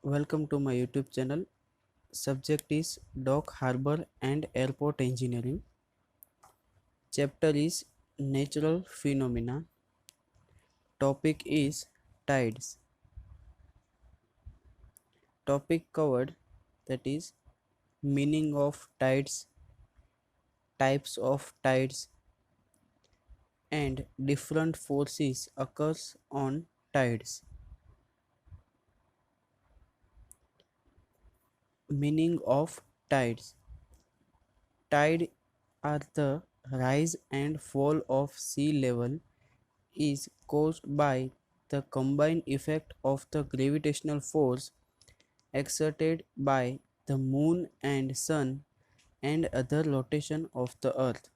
Welcome to my YouTube channel. Subject is Dock Harbor and Airport Engineering. Chapter is Natural Phenomena. Topic is Tides. Topic covered, that is meaning of tides, types of tides, and different forces occurs on tides. Meaning of tides. Tide are the rise and fall of sea level is caused by the combined effect of the gravitational force exerted by the moon and sun and other rotation of the earth.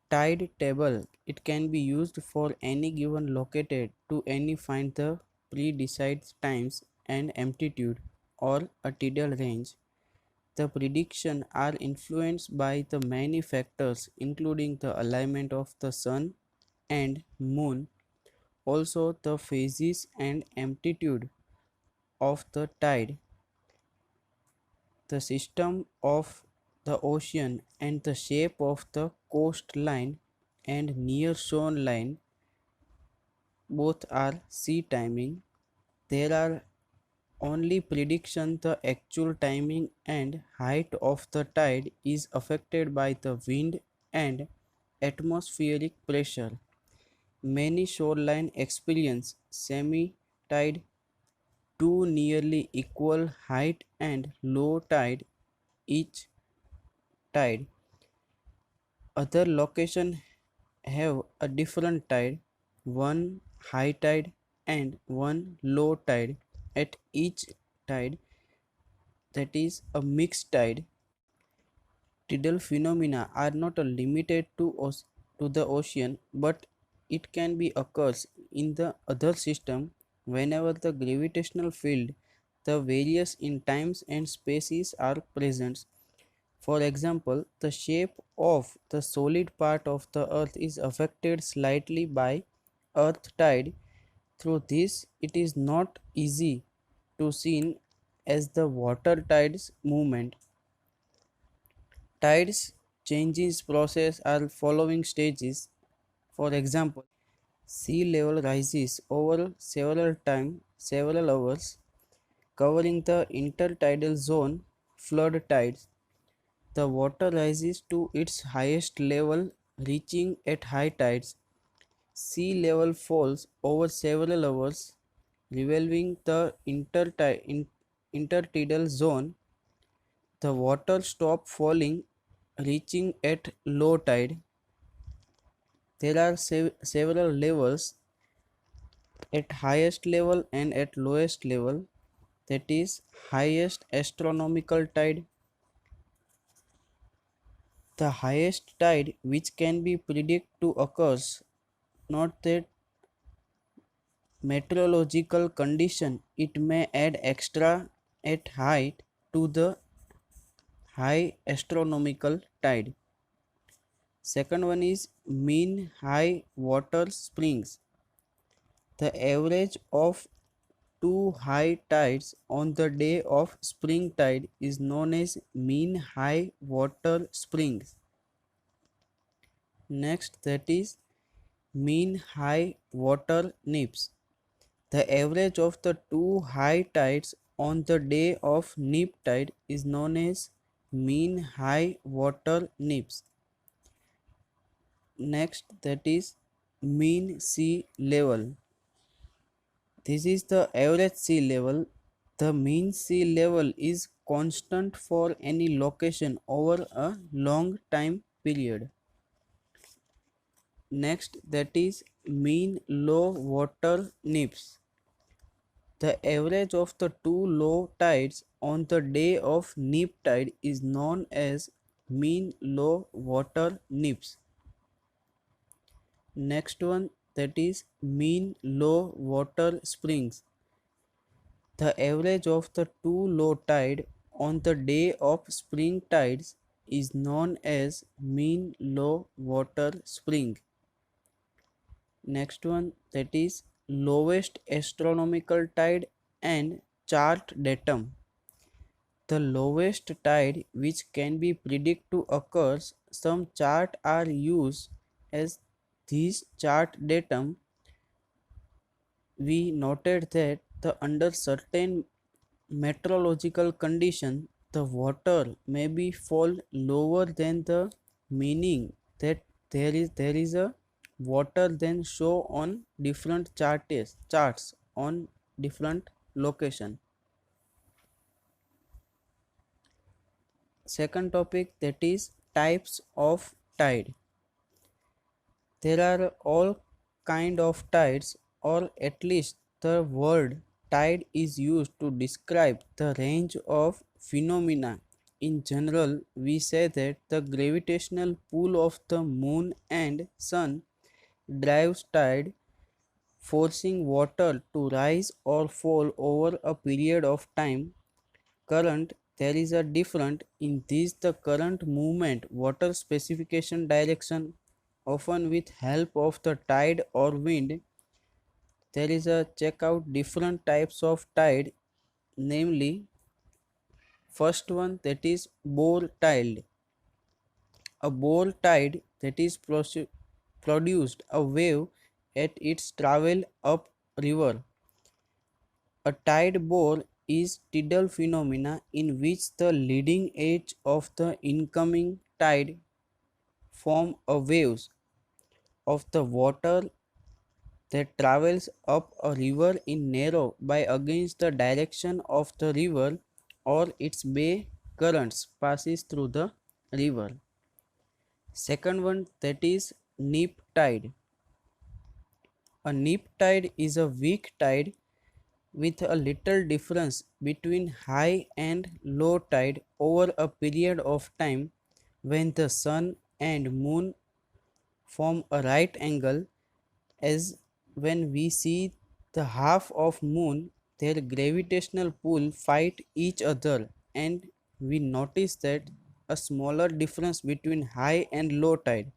Tide table, it can be used for any given located to any find the pre-decided times and amplitude or a tidal range. The prediction are influenced by the many factors including the alignment of the sun and moon, also the phases and amplitude of the tide, the system of the ocean and the shape of the coastline and near shoreline both are sea timing. There are only prediction the actual timing and height of the tide is affected by the wind and atmospheric pressure. Many shoreline experience semi-tide, two nearly equal height and low tide each tide. Other locations have a different tide, one high tide and one low tide at each tide, that is a mixed tide. Tidal phenomena are not limited to the ocean, but it can be occurs in the other system whenever the gravitational field the various in times and spaces are present. For example, the shape of the solid part of the earth is affected slightly by earth tide. Through this, it is not easy to seen as the water tides movement. Tides changes process are following stages. For example, sea level rises over several hours, covering the intertidal zone, flood tides. The water rises to its highest level, reaching at high tides. Sea level falls over several hours, revolving the intertidal zone. The water stops falling, reaching at low tide. There are several levels at highest level and at lowest level, that is highest astronomical tide. The highest tide which can be predicted to occurs not that meteorological condition, it may add extra at height to the high astronomical tide. Second one is mean high water springs. The average of two high tides on the day of spring tide is known as mean high water springs. Next, that is mean high water neps. The average of the two high tides on the day of neap tide is known as mean high water neps. Next, that is mean sea level. This is the average sea level. The mean sea level is constant for any location over a long time period. Next, that is mean low water neps. The average of the two low tides on the day of neap tide is known as mean low water neps. Next one, that is mean low water springs. The average of the two low tide on the day of spring tides is known as mean low water spring. Next one, that is lowest astronomical tide and chart datum. The lowest tide which can be predicted to occurs, some chart are used as these chart datum. We noted that under certain meteorological condition the water may be fall lower than the meaning that there is a water then show on different charts on different location. Second topic, that is types of tide. There are all kind of tides, or at least the word tide is used to describe the range of phenomena. In general, we say that the gravitational pull of the moon and sun drives tide, forcing water to rise or fall over a period of time. Current, there is a difference in this the current movement water specification direction, often with help of the tide or wind. There is a check out different types of tide, namely first one, that is bore tide. A bore tide, that is produced a wave at its travel up river. A tide bore is tidal phenomena in which the leading edge of the incoming tide form a waves of the water that travels up a river in narrow by against the direction of the river, or its bay currents passes through the river. Second one, that is neap tide. A neap tide is a weak tide with a little difference between high and low tide over a period of time. When the sun and moon form a right angle, as when we see the half of moon, their gravitational pull fight each other, and we notice that a smaller difference between high and low tide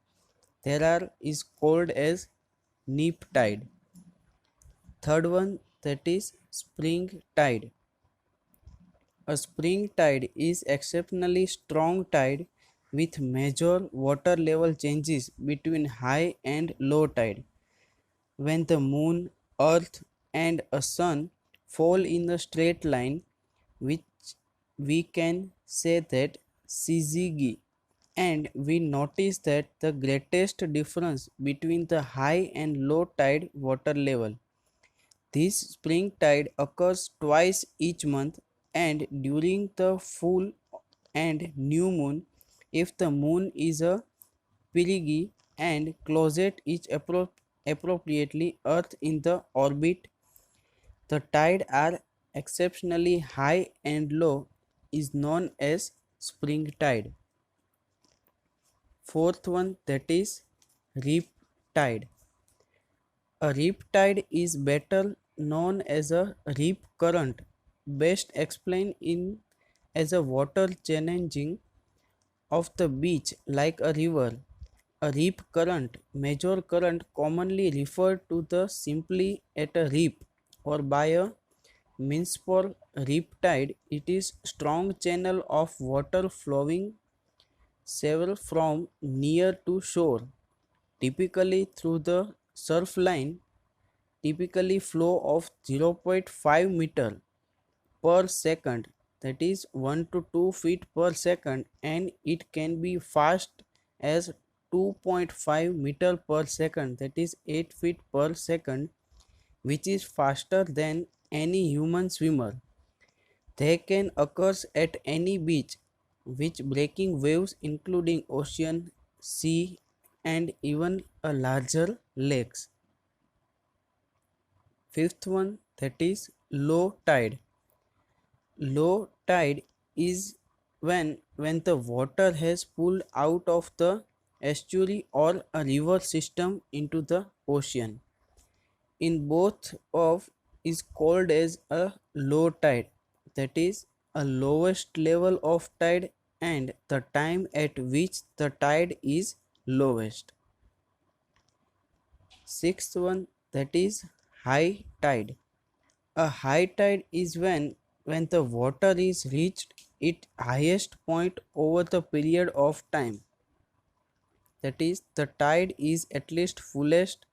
there are is called as neap tide. Third one, that is spring tide. A spring tide is exceptionally strong tide with major water level changes between high and low tide. When the moon, earth, and a sun fall in a straight line, which we can say that syzygy, and we notice that the greatest difference between the high and low tide water level. This spring tide occurs twice each month and during the full and new moon. If the moon is a perigee and closet is appropriately earth in the orbit, the tide are exceptionally high and low is known as spring tide. Fourth one, that is reap tide. A reap tide is better known as a reap current, best explained in as a water changing of the beach like a river. A reap current, major current, commonly referred to the simply at a reap or by a means for reap tide. It is strong channel of water flowing several from near to shore, typically through the surf line, typically flow of 0.5 meter per second, that is 1 to 2 feet per second, and it can be fast as 2.5 meter per second, that is 8 feet per second, which is faster than any human swimmer. They can occur at any beach which breaking waves including ocean, sea, and even a larger lakes. Fifth one, that is low tide. Low tide is when the water has pulled out of the estuary or a river system into the ocean. In both of is called as a low tide, that is a lowest level of tide and the time at which the tide is lowest. Sixth one, that is high tide. A high tide is when the water is reached its highest point over the period of time. That is, the tide is at least fullest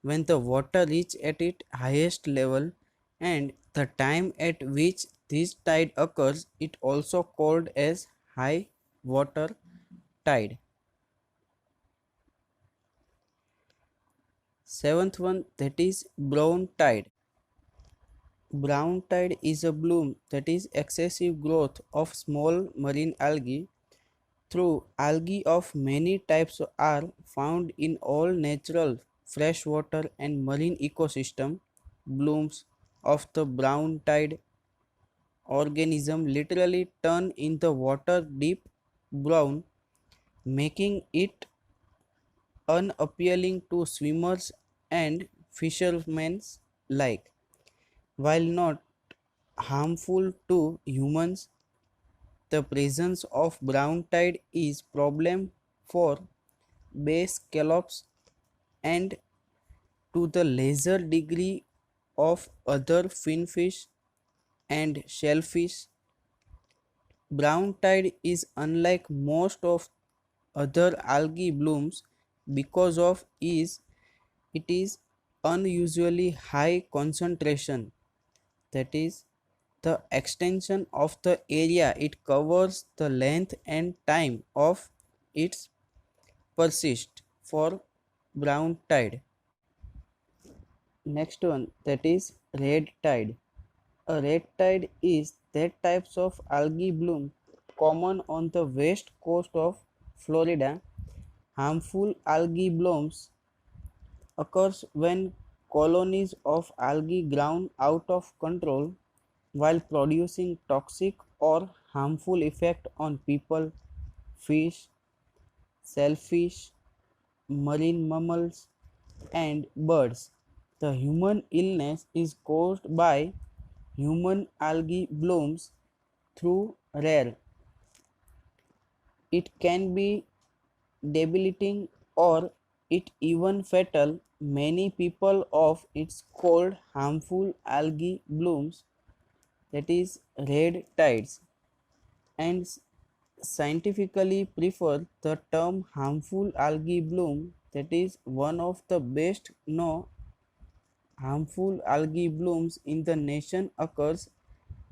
when the water reaches at its highest level, and the time at which this tide occurs is also called as high water tide. Seventh one, that is brown tide. Brown tide is a bloom, that is excessive growth of small marine algae. Through algae of many types are found in all natural freshwater and marine ecosystem. Blooms of the brown tide organism literally turn in the water deep brown, making it unappealing to swimmers and fishermen alike. While not harmful to humans, the presence of brown tide is problem for bay scallops and to the lesser degree of other finfish and shellfish. Brown tide is unlike most of other algae blooms because of is it is unusually high concentration, that is the extension of the area it covers, the length and time of its persist for brown tide. Next one, that is red tide. A red tide is that types of algae bloom common on the west coast of Florida. Harmful algae blooms occurs when colonies of algae ground out of control while producing toxic or harmful effect on people, fish, shellfish, marine mammals and birds. The human illness is caused by human algae blooms through rare. It can be debilitating or it even fatal. Many people of its called harmful algae blooms, that is red tides, and scientifically prefer the term harmful algae bloom, that is one of the best known harmful algae blooms in the nation occurs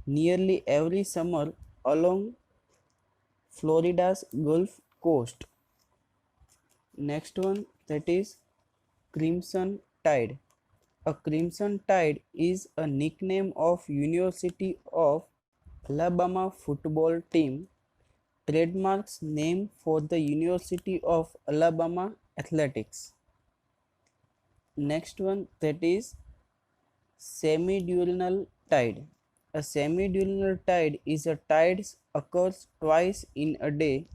nearly every summer along Florida's Gulf Coast. Next one, that is Crimson Tide. A Crimson Tide is a nickname of University of Alabama football team, trademarks name for the University of Alabama athletics. Next one, that is Semidiurnal tide. A semidiurnal tide is a tide occurs twice in a day.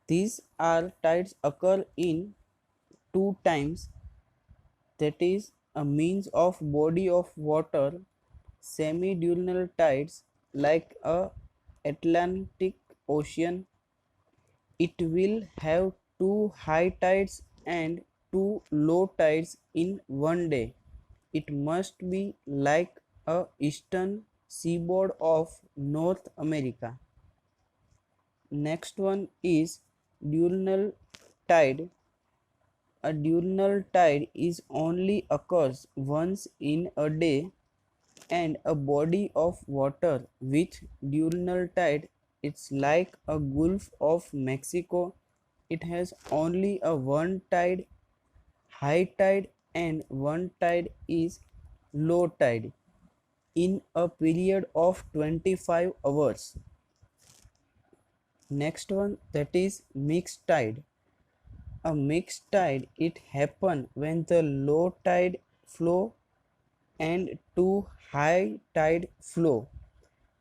These are tides occur in two times, that is a means of body of water. Semidiurnal tides like a Atlantic Ocean, it will have two high tides and two low tides in one day. It must be like a eastern seaboard of North America. Next one is diurnal tide. A diurnal tide is only occurs once in a day, and a body of water with diurnal tide, it's like a Gulf of Mexico. It has only a one tide, high tide, and one tide is low tide in a period of 25 hours. Next one, that is mixed tide. A mixed tide, it happen when the low tide flow and two high tide flow.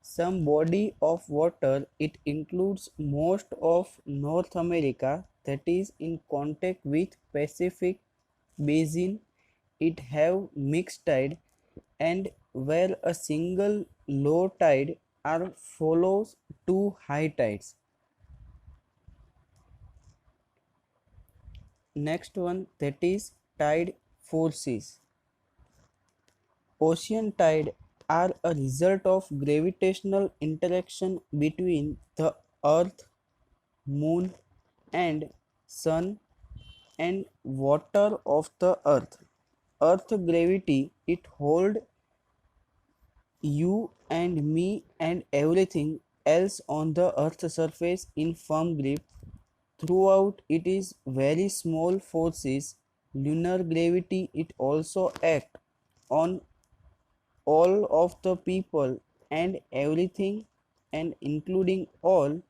Some body of water, it includes most of North America, that is in contact with Pacific basin, it have mixed tide, and where a single low tide are follows two high tides. Next one, that is tide forces. Ocean tide are a result of gravitational interaction between the earth, moon and sun and water of the earth. Earth gravity it hold you and me and everything else on the earth's surface in firm grip. Throughout it is very small forces. Lunar gravity it also act on all of the people and everything and including all.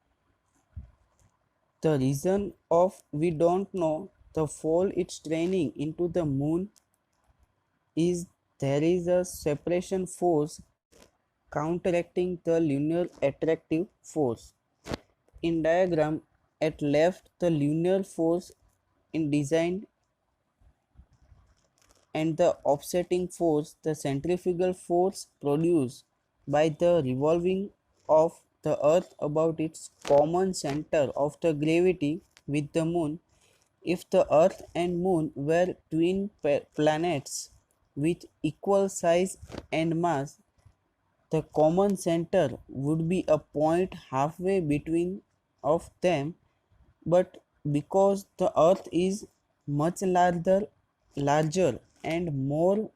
The reason of we don't know the fall it's training into the moon is there is a separation force counteracting the lunar attractive force. In diagram at left the lunar force in design and the offsetting force the centrifugal force produced by the revolving of the earth about its common center of the gravity with the moon. If the earth and moon were twin planets with equal size and mass, the common center would be a point halfway between of them, but because the earth is much larger and more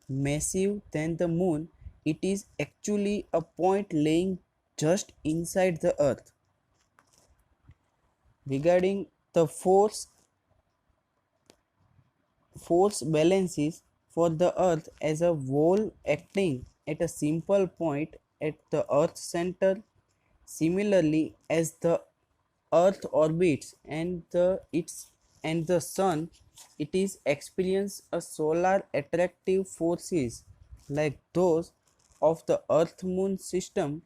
massive than the moon, it is actually a point lying just inside the earth. Regarding the force balances for the earth as a whole acting at a simple point at the earth's center. Similarly, as the earth orbits and the sun, it is experience a solar attractive forces like those of the earth moon system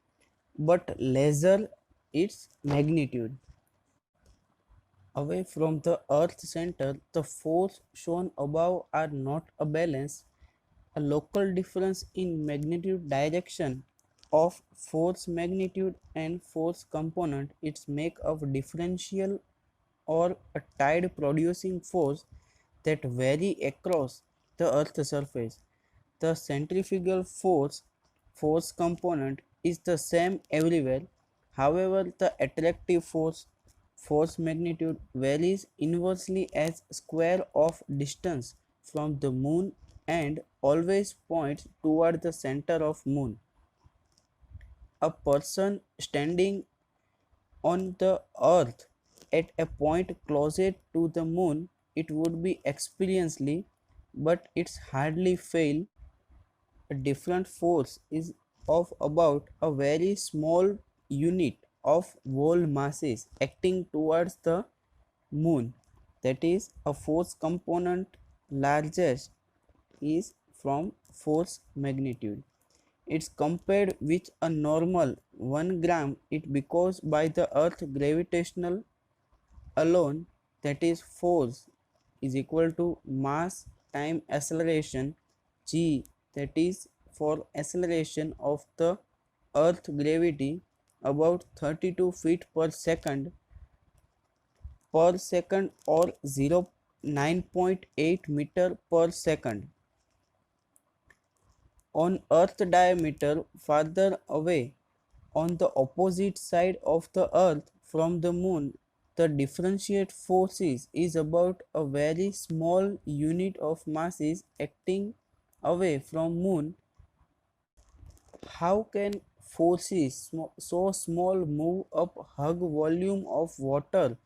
but lesser its magnitude. Away from the Earth's center, the forces shown above are not a balance. A local difference in magnitude direction of force magnitude and force component its make of differential or a tide producing force that vary across the Earth's surface. The centrifugal force component is the same everywhere. However, the attractive force magnitude varies inversely as square of distance from the moon and always points toward the center of moon. A person standing on the earth at a point closer to the moon it would be experiencely but it's hardly fail a different force is of about a very small unit of whole masses acting towards the moon, that is a force component largest is from force magnitude. It's compared with a normal 1 gram it because by the earth gravitational alone, that is force is equal to mass time acceleration g, that is for acceleration of the earth gravity about 32 feet per second or 9.8 meter per second. On earth diameter farther away on the opposite side of the earth from the moon, the differentiate forces is about a very small unit of masses acting away from moon. How can forces so small move up hug volume of water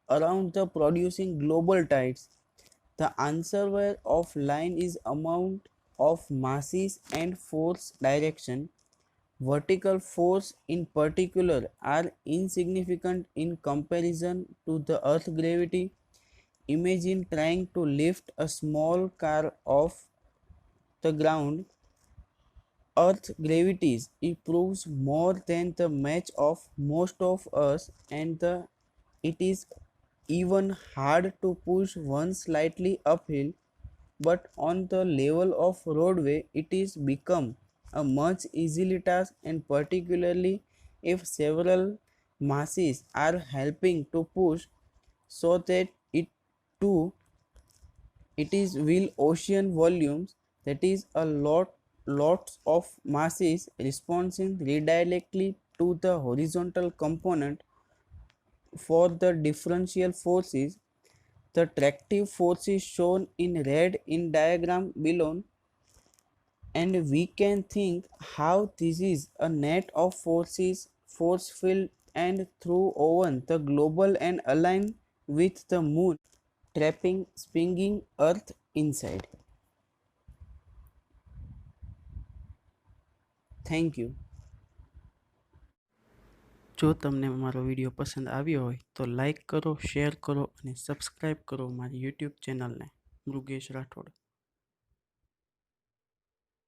around the producing global tides? The answer where of line is amount of masses and force direction. Vertical force in particular are insignificant in comparison to the earth gravity. Imagine trying to lift a small car off the ground. Earth gravities it proves more than the match of most of us and it is even hard to push one slightly uphill, but on the level of roadway it is become a much easily task and particularly if several masses are helping to push so that it too it is will ocean volumes that is a lots of masses responding redirectly to the horizontal component for the differential forces. The tractive force is shown in red in diagram below, and we can think how this is a net of forces, force field and through over the global and aligned with the moon, trapping spinning earth inside. Thank you. જો તમને મારો video પસંદ આવ્યો હોય તો like કરો, share કરો અને સબસ્ક્રાઈબ કરો મારી યુટ્યુબ ચેનલને મૃગેશ રાઠોડ.